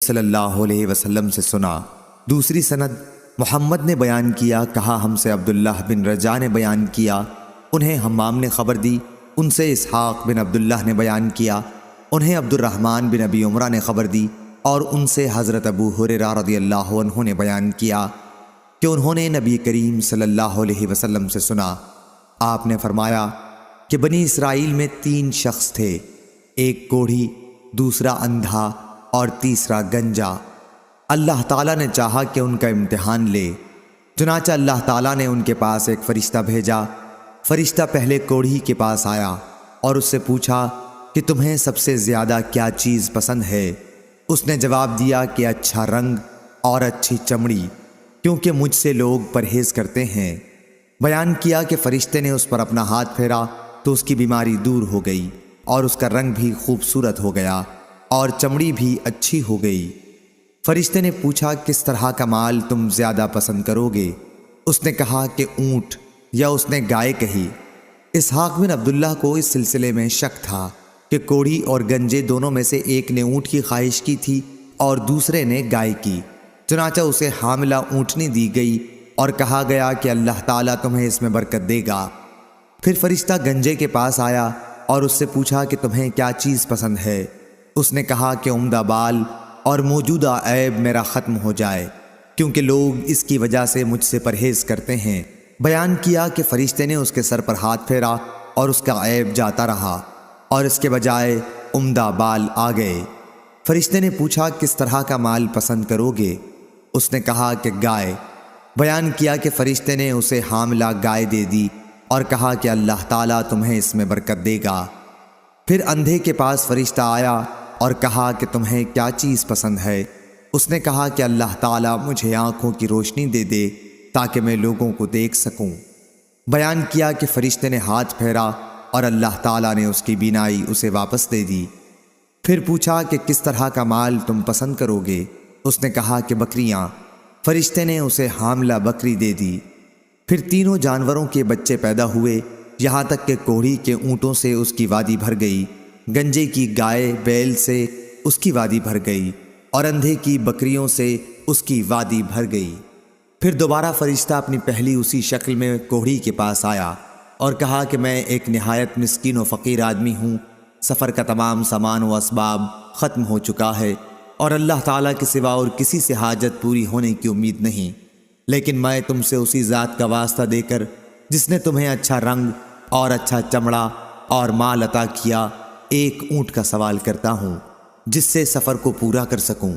صلی اللہ علیہ وسلم سے سنا۔ دوسری سند محمد نے بیان کیا، کہا ہم سے عبداللہ بن رجاء نے بیان کیا، انہیں حمام نے خبر دی، ان سے اسحاق بن عبداللہ نے بیان کیا، انہیں عبد الرحمن بن ابی عمرہ نے خبر دی، اور ان سے حضرت ابو ہریرہ رضی اللہ عنہ نے بیان کیا کہ انہوں نے نبی کریم صلی اللہ علیہ وسلم سے سنا۔ آپ نے فرمایا کہ بنی اسرائیل میں 3 شخص تھے، ایک کوڑھی، دوسرا اندھا اور تیسرا گنجا۔ اللہ تعالیٰ نے چاہا کہ ان کا امتحان لے، چنانچہ اللہ تعالیٰ نے ان کے پاس ایک فرشتہ بھیجا۔ فرشتہ پہلے کوڑھی کے پاس آیا اور اس سے پوچھا کہ تمہیں سب سے زیادہ کیا چیز پسند ہے؟ اس نے جواب دیا کہ اچھا رنگ اور اچھی چمڑی، کیونکہ مجھ سے لوگ پرہیز کرتے ہیں۔ بیان کیا کہ فرشتے نے اس پر اپنا ہاتھ پھیرا تو اس کی بیماری دور ہو گئی، اور اس کا رنگ بھی خوبصورت ہو گیا اور چمڑی بھی اچھی ہو گئی۔ فرشتے نے پوچھا کس طرح کا مال تم زیادہ پسند کرو گے؟ اس نے کہا کہ اونٹ، یا اس نے گائے کہی۔ اسحاق بن عبداللہ کو اس سلسلے میں شک تھا کہ کوڑھی اور گنجے دونوں میں سے ایک نے اونٹ کی خواہش کی تھی اور دوسرے نے گائے کی، چنانچہ اسے حاملہ اونٹنی دی گئی اور کہا گیا کہ اللہ تعالیٰ تمہیں اس میں برکت دے گا۔ پھر فرشتہ گنجے کے پاس آیا اور اس سے پوچھا کہ تمہیں کیا چیز پسند ہے؟ اس نے کہا کہ عمدہ بال اور موجودہ عیب میرا ختم ہو جائے، کیونکہ لوگ اس کی وجہ سے مجھ سے پرہیز کرتے ہیں۔ بیان کیا کہ فرشتے نے اس کے سر پر ہاتھ پھیرا اور اس کا عیب جاتا رہا، اور اس کے بجائے عمدہ بال آ گئے۔ فرشتے نے پوچھا کس طرح کا مال پسند کرو گے؟ اس نے کہا کہ گائے۔ بیان کیا کہ فرشتے نے اسے حاملہ گائے دے دی اور کہا کہ اللہ تعالیٰ تمہیں اس میں برکت دے گا۔ پھر اندھے کے پاس فرشتہ آیا اور کہا کہ تمہیں کیا چیز پسند ہے؟ اس نے کہا کہ اللہ تعالیٰ مجھے آنکھوں کی روشنی دے دے تاکہ میں لوگوں کو دیکھ سکوں۔ بیان کیا کہ فرشتے نے ہاتھ پھیرا اور اللہ تعالیٰ نے اس کی بینائی اسے واپس دے دی۔ پھر پوچھا کہ کس طرح کا مال تم پسند کرو گے؟ اس نے کہا کہ بکریاں۔ فرشتے نے اسے حاملہ بکری دے دی۔ پھر تینوں جانوروں کے بچے پیدا ہوئے، یہاں تک کہ کوڑھی کے اونٹوں سے اس کی وادی بھر گئی، گنجے کی گائے بیل سے اس کی وادی بھر گئی، اور اندھے کی بکریوں سے اس کی وادی بھر گئی۔ پھر دوبارہ فرشتہ اپنی پہلی اسی شکل میں کوڑھی کے پاس آیا اور کہا کہ میں ایک نہایت مسکین و فقیر آدمی ہوں، سفر کا تمام سامان و اسباب ختم ہو چکا ہے، اور اللہ تعالیٰ کے سوا اور کسی سے حاجت پوری ہونے کی امید نہیں، لیکن میں تم سے اسی ذات کا واسطہ دے کر جس نے تمہیں اچھا رنگ اور اچھا چمڑا اور مال عطا کیا، ایک اونٹ کا سوال کرتا ہوں جس سے سفر کو پورا کر سکوں۔